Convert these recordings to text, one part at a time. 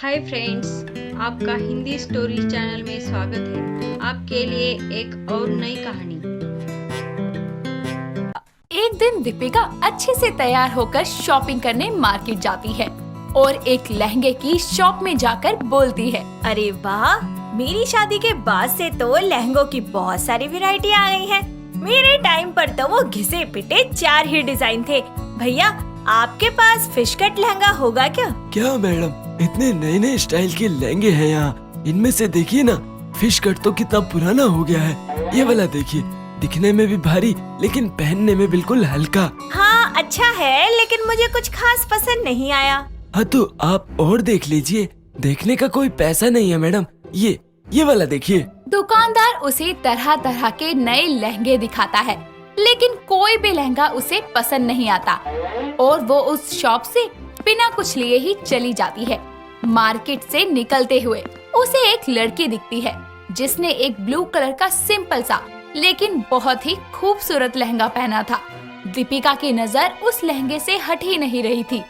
Hi friends, आपका Hindi story channel में स्वागत है। आपके लिए एक और नई कहानी। एक दिन दीपिका अच्छे से तैयार होकर शॉपिंग करने मार्केट जाती है और एक लहंगे की शॉप में जाकर बोलती है, अरे वाह, मेरी शादी के बाद से तो लहंगों की बहुत सारी वैरायटी आ गई है। मेरे टाइम पर तो वो घिसे पिटे 4 ही डिजाइन थे। भैया, आपके पास फिश कट लहंगा होगा क्या? क्या मैडम, इतने नए नए स्टाइल के लहंगे हैं यहाँ। इनमें से देखिए ना, फिश कट तो कितना पुराना हो गया है। ये वाला देखिए, दिखने में भी भारी लेकिन पहनने में बिल्कुल हल्का। हाँ अच्छा है, लेकिन मुझे कुछ खास पसंद नहीं आया। हाँ तो आप और देख लीजिए, देखने का कोई पैसा नहीं है मैडम। ये वाला देखिए। दुकानदार उसे तरह तरह के नए लहंगे दिखाता है, लेकिन कोई भी लहंगा उसे पसंद नहीं आता और वो उस शॉप से बिना कुछ लिए ही चली जाती है। मार्केट से निकलते हुए उसे एक लड़की दिखती है जिसने एक ब्लू कलर का सिंपल सा लेकिन बहुत ही खूबसूरत लहंगा पहना था। दीपिका की नजर उस लहंगे से हट ही नहीं रही थी।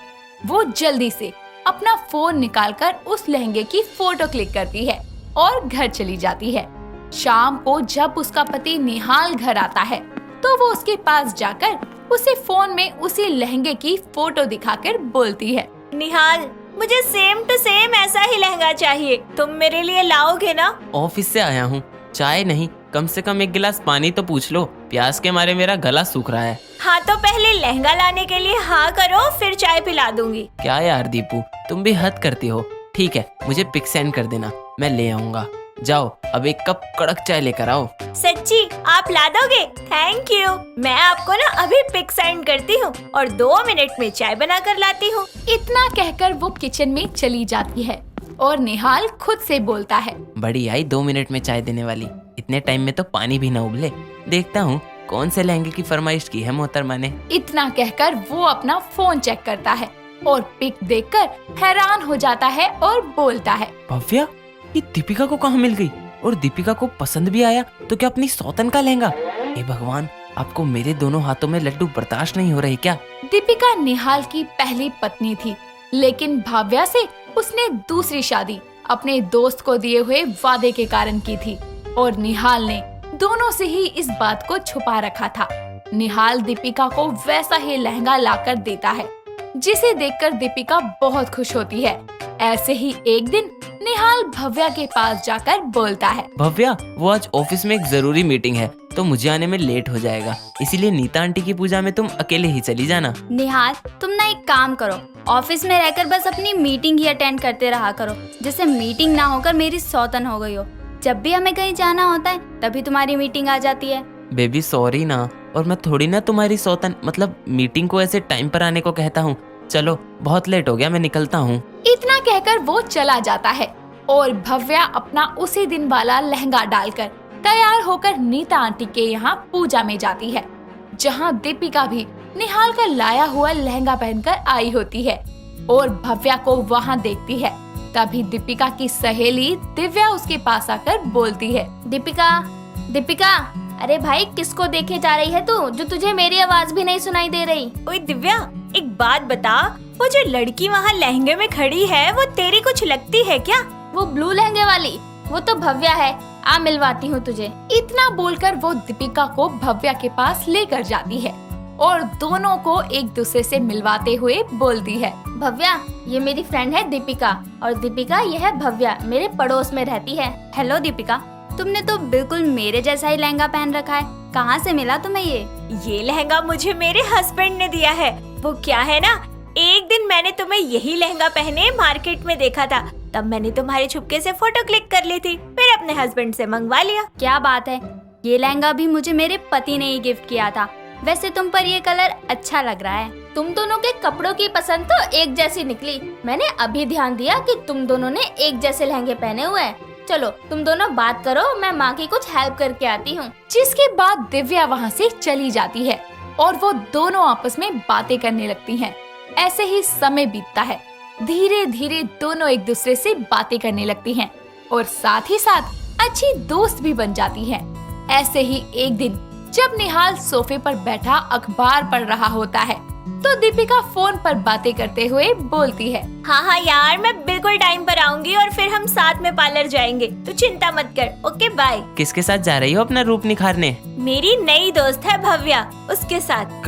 वो जल्दी से अपना फोन निकालकर उस लहंगे की फोटो क्लिक करती है और घर चली जाती है। शाम को जब उसका पति निहाल घर आता है तो वो उसके पास जाकर उसे फोन में उसी लहंगे की फोटो दिखाकर बोलती है, निहाल, मुझे सेम टू सेम ऐसा ही लहंगा चाहिए। तुम मेरे लिए लाओगे ना? ऑफिस से आया हूँ, चाय नहीं, कम से कम एक गिलास पानी तो पूछ लो। प्यास के मारे मेरा गला सूख रहा है। हाँ तो पहले लहंगा लाने के लिए हाँ करो, फिर चाय पिला दूंगी। क्या यार दीपू, तुम भी हद करती हो। ठीक है, मुझे पिक सेंड कर देना, मैं ले आऊंगा। जाओ, अब एक कप कड़क चाय लेकर आओ। सच्ची आप ला दोगे? Thank you. मैं आपको ना अभी पिक सेंड करती हूँ और 2 मिनट में चाय बना कर लाती हूँ। इतना कहकर वो किचन में चली जाती है और निहाल खुद से बोलता है, बड़ी आई 2 मिनट में चाय देने वाली। इतने टाइम में तो पानी भी न उबले। देखता हूँ कौन से लहंगे की फरमाइश की है मोहतरमा ने। इतना कहकर वो अपना फोन चेक करता है और पिक देखकर हैरान हो जाता है और बोलता है, भव्या, ये दीपिका को कहाँ मिल गई? और दीपिका को पसंद भी आया तो क्या अपनी सौतन का लहंगा? हे भगवान, आपको मेरे दोनों हाथों में लड्डू बर्दाश्त नहीं हो रहे क्या? दीपिका निहाल की पहली पत्नी थी, लेकिन भाव्या से उसने दूसरी शादी अपने दोस्त को दिए हुए वादे के कारण की थी और निहाल ने दोनों से ही इस बात को छुपा रखा था। निहाल दीपिका को वैसा ही लहंगा लाकर देता है, जिसे देखकर दीपिका बहुत खुश होती है। ऐसे ही एक दिन निहाल भव्या के पास जाकर बोलता है, भव्या, वो आज ऑफिस में एक जरूरी मीटिंग है तो मुझे आने में लेट हो जाएगा, इसीलिए नीता आंटी की पूजा में तुम अकेले ही चली जाना। निहाल, तुम ना एक काम करो, ऑफिस में रहकर बस अपनी मीटिंग ही अटेंड करते रहा करो, जैसे मीटिंग ना होकर मेरी सौतन हो गई हो। जब भी हमें कहीं जाना होता है तभी तुम्हारी मीटिंग आ जाती है। बेबी सॉरी ना, और मैं थोड़ी ना तुम्हारी सौतन, मतलब मीटिंग को ऐसे टाइम पर आने को कहता हूँ। चलो, बहुत लेट हो गया, मैं निकलता हूँ। इतना कहकर वो चला जाता है और भव्या अपना उसी दिन वाला लहंगा डालकर तैयार होकर नीता आंटी के यहाँ पूजा में जाती है, जहाँ दीपिका भी निहाल का लाया हुआ लहंगा पहनकर आई होती है और भव्या को वहाँ देखती है। तभी दीपिका की सहेली दिव्या उसके पास आकर बोलती है, दीपिका, दीपिका, अरे भाई, किसको देखे जा रही है तू, जो तुझे मेरी आवाज भी नहीं सुनाई दे रही? ओए दिव्या, एक बात बता, वो जो लड़की वहाँ लहंगे में खड़ी है वो तेरी कुछ लगती है क्या? वो ब्लू लहंगे वाली, वो तो भव्या है। आ, मिलवाती हूँ तुझे। इतना बोलकर वो दीपिका को भव्या के पास लेकर जाती है और दोनों को एक दूसरे से मिलवाते हुए बोलती है, भव्या, ये मेरी फ्रेंड है दीपिका, और दीपिका ये है भव्या, मेरे पड़ोस में रहती है। हेलो दीपिका, तुमने तो बिल्कुल मेरे जैसा ही लहंगा पहन रखा है। कहाँ से मिला तुम्हें ये लहंगा मुझे मेरे हस्बैंड ने दिया है। वो क्या है ना, एक दिन मैंने तुम्हें यही लहंगा पहने मार्केट में देखा था, तब मैंने तुम्हारे छुपके से फोटो क्लिक कर ली थी, फिर अपने हस्बैंड से मंगवा लिया। क्या बात है, ये लहंगा भी मुझे मेरे पति ने ही गिफ्ट किया था। वैसे तुम पर ये कलर अच्छा लग रहा है। तुम दोनों के कपड़ों की पसंद तो एक जैसी निकली। मैंने अभी ध्यान दिया कि तुम दोनों ने एक जैसे लहंगे पहने हुए हैं। चलो तुम दोनों बात करो, मैं माँ की कुछ हेल्प करके आती हूँ। जिसके बाद दिव्या वहाँ से चली जाती है और वो दोनों आपस में बातें करने लगती हैं। ऐसे ही समय बीतता है। धीरे धीरे दोनों एक दूसरे से बातें करने लगती हैं और साथ ही साथ अच्छी दोस्त भी बन जाती हैं। ऐसे ही एक दिन जब निहाल सोफे पर बैठा अखबार पढ़ रहा होता है तो दीपिका फोन पर बातें करते हुए बोलती है, हाँ हाँ यार, मैं बिल्कुल टाइम पर आऊंगी। हम साथ में पार्लर जाएंगे, तू चिंता मत कर। Okay bye. किसके साथ जा रही हो अपना रूप निखारने? मेरी नई दोस्त है भव्या, उसके साथ।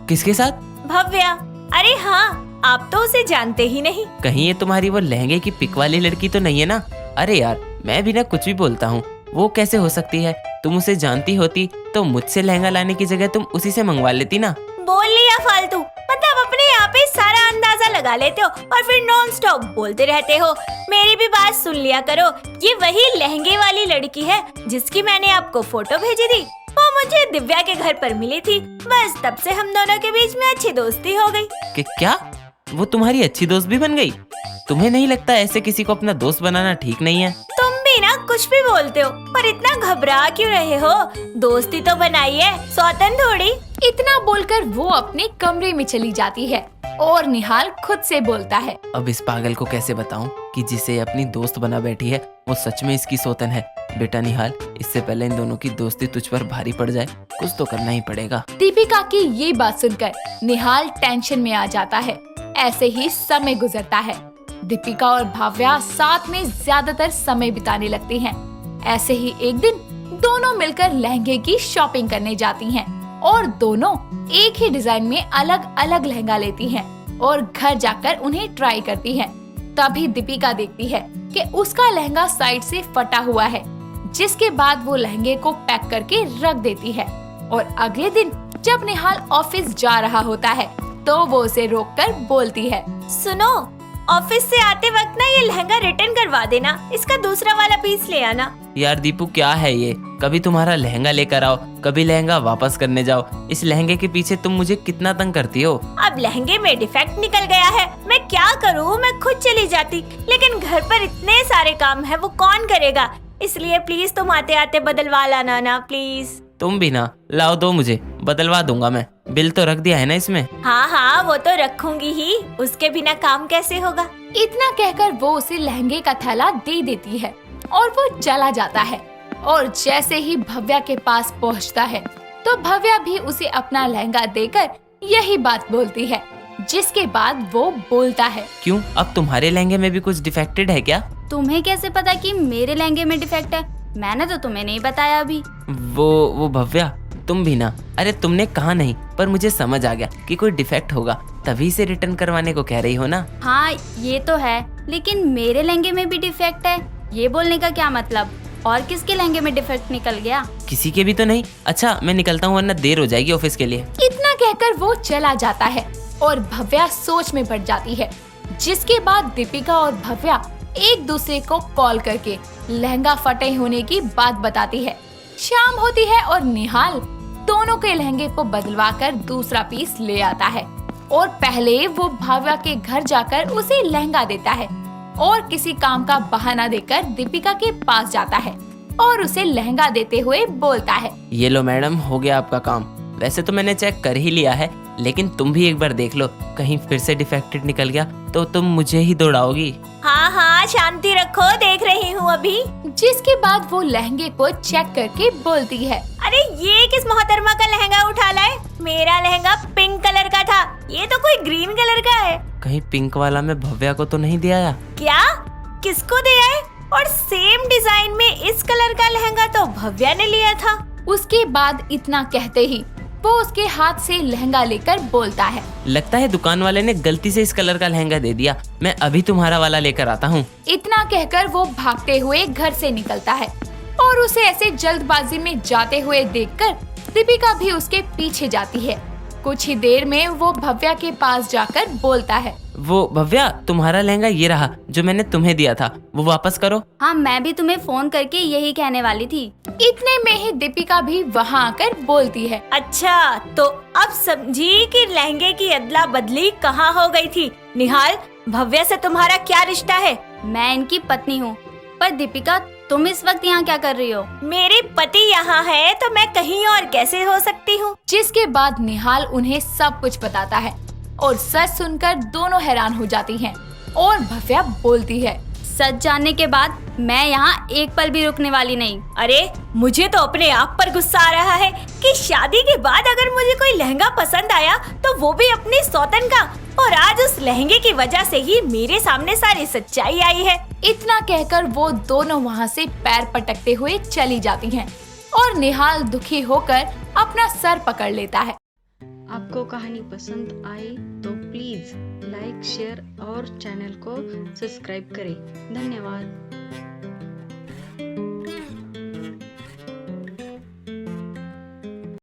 किसके साथ? भव्या, अरे हाँ, आप तो उसे जानते ही नहीं। कहीं ये तुम्हारी वो लहंगे की पिक वाली लड़की तो नहीं है ना? अरे यार, मैं भी ना कुछ भी बोलता हूँ, वो कैसे हो सकती है? तुम उसे जानती होती तो मुझसे लहंगा लाने की जगह तुम उसी से मंगवा लेती ना। बोल लिया फालतू, मतलब अपने यहाँ पे सारा अंदाजा लगा लेते हो और फिर नॉन स्टॉप बोलते रहते हो। मेरी भी बात सुन लिया करो। ये वही लहंगे वाली लड़की है जिसकी मैंने आपको फोटो भेजी थी। वो मुझे दिव्या के घर पर मिली थी, बस तब से हम दोनों के बीच में अच्छी दोस्ती हो गई। क्या वो तुम्हारी अच्छी दोस्त भी बन गई? तुम्हें नहीं लगता ऐसे किसी को अपना दोस्त बनाना ठीक नहीं है? तुम भी ना कुछ भी बोलते हो, पर इतना घबरा क्यों रहे हो? दोस्ती तो बनाई है, सौतन थोड़ी। इतना बोलकर वो अपने कमरे में चली जाती है और निहाल खुद से बोलता है, अब इस पागल को कैसे बताऊं कि जिसे अपनी दोस्त बना बैठी है वो सच में इसकी सौतन है। बेटा निहाल, इससे पहले इन दोनों की दोस्ती तुझ पर भारी पड़ जाए, कुछ तो करना ही पड़ेगा। दीपिका की ये बात सुनकर निहाल टेंशन में आ जाता है। ऐसे ही समय गुजरता है। दीपिका और भव्या साथ में ज्यादातर समय बिताने लगती हैं। ऐसे ही एक दिन दोनों मिलकर लहंगे की शॉपिंग करने जाती हैं और दोनों एक ही डिजाइन में अलग अलग लहंगा लेती हैं और घर जाकर उन्हें ट्राई करती हैं। तभी दीपिका देखती है कि उसका लहंगा साइड से फटा हुआ है, जिसके बाद वो लहंगे को पैक करके रख देती है। और अगले दिन जब निहाल ऑफिस जा रहा होता है तो वो उसे रोककर बोलती है, सुनो, ऑफिस से आते वक्त ना ये लहंगा रिटर्न करवा देना, इसका दूसरा वाला पीस ले आना। यार दीपू, क्या है ये? कभी तुम्हारा लहंगा लेकर आओ, कभी लहंगा वापस करने जाओ। इस लहंगे के पीछे तुम मुझे कितना तंग करती हो। अब लहंगे में डिफेक्ट निकल गया है, मैं क्या करूँ? मैं खुद चली जाती, लेकिन घर पर इतने सारे काम है, वो कौन करेगा? इसलिए प्लीज तुम आते आते बदलवा लाना ना, प्लीज। तुम भी ना लाओ, दो मुझे, बदलवा दूंगा मैं। बिल तो रख दिया है ना इसमें? हाँ हाँ, वो तो रखूंगी ही, उसके बिना काम कैसे होगा? इतना कहकर वो उसे लहंगे का थैला दे देती है और वो चला जाता है। और जैसे ही भव्या के पास पहुंचता है तो भव्या भी उसे अपना लहंगा देकर यही बात बोलती है, जिसके बाद वो बोलता है, क्यों, अब तुम्हारे लहंगे में भी कुछ डिफेक्टेड है क्या? तुम्हें कैसे पता कि मेरे लहंगे में डिफेक्ट है? मैंने तो तुम्हें नहीं बताया अभी। वो भव्या, तुम भी ना। अरे तुमने कहा नहीं, पर मुझे समझ आ गया कि कोई डिफेक्ट होगा, तभी से रिटर्न करवाने को कह रही हो ना। हाँ ये तो है, लेकिन मेरे लहंगे में भी डिफेक्ट है, ये बोलने का क्या मतलब? और किसके लहंगे में डिफेक्ट निकल गया? किसी के भी तो नहीं। अच्छा मैं निकलता हूँ, वरना देर हो जाएगी ऑफिस के लिए। इतना कहकर वो चला जाता है और भव्या सोच में पड़ जाती है, जिसके बाद दीपिका और भव्या एक दूसरे को कॉल करके लहंगा फटे होने की बात बताती है। शाम होती है और निहाल दोनों के लहंगे को बदलवा कर दूसरा पीस ले आता है और पहले वो भव्या के घर जाकर उसे लहंगा देता है और किसी काम का बहाना देकर दीपिका के पास जाता है और उसे लहंगा देते हुए बोलता है, ये लो मैडम, हो गया आपका काम। वैसे तो मैंने चेक कर ही लिया है, लेकिन तुम भी एक बार देख लो, कहीं फिर से डिफेक्टेड निकल गया तो तुम मुझे ही दौड़ाओगी। हाँ हाँ, शांति रखो, देख रही हूँ अभी। जिसके बाद वो लहंगे को चेक करके बोलती है, अरे ये किस मोहतरमा का लहंगा उठा लाए? मेरा लहंगा पिंक कलर का था, ये तो कोई ग्रीन कलर का है। कहीं पिंक वाला मैं भव्या को तो नहीं दिया? क्या? किसको दिया है? और सेम डिजाइन में इस कलर का लहंगा तो भव्या ने लिया था। उसके बाद इतना कहते ही वो उसके हाथ से लहंगा लेकर बोलता है, लगता है दुकान वाले ने गलती से इस कलर का लहंगा दे दिया, मैं अभी तुम्हारा वाला लेकर आता हूँ। इतना कहकर वो भागते हुए घर से निकलता है और उसे ऐसे जल्दबाजी में जाते हुए देखकर दीपिका भी उसके पीछे जाती है। कुछ ही देर में वो भव्या के पास जाकर बोलता है, वो भव्या, तुम्हारा लहंगा ये रहा जो मैंने तुम्हें दिया था, वो वापस करो। हाँ, मैं भी तुम्हें फोन करके यही कहने वाली थी। इतने में ही दीपिका भी वहाँ आकर बोलती है, अच्छा तो अब समझी कि लहंगे की अदला बदली कहाँ हो गई थी। निहाल, भव्या से तुम्हारा क्या रिश्ता है? मैं इनकी पत्नी हूँ। पर दीपिका, तुम इस वक्त यहाँ क्या कर रही हो? मेरे पति यहाँ है तो मैं कहीं और कैसे हो सकती हूँ? जिसके बाद निहाल उन्हें सब कुछ बताता है और सच सुनकर दोनों हैरान हो जाती हैं और भव्या बोलती है, सच जानने के बाद मैं यहाँ एक पल भी रुकने वाली नहीं। अरे मुझे तो अपने आप पर गुस्सा आ रहा है कि शादी के बाद अगर मुझे कोई लहंगा पसंद आया तो वो भी अपनी सौतन का, और आज उस लहंगे की वजह से ही मेरे सामने सारी सच्चाई आई है। इतना कहकर वो दोनों वहाँ से पैर पटकते हुए चली जाती हैं और निहाल दुखी होकर अपना सर पकड़ लेता है। आपको कहानी पसंद आई तो प्लीज लाइक, शेयर और चैनल को सब्सक्राइब करें। धन्यवाद।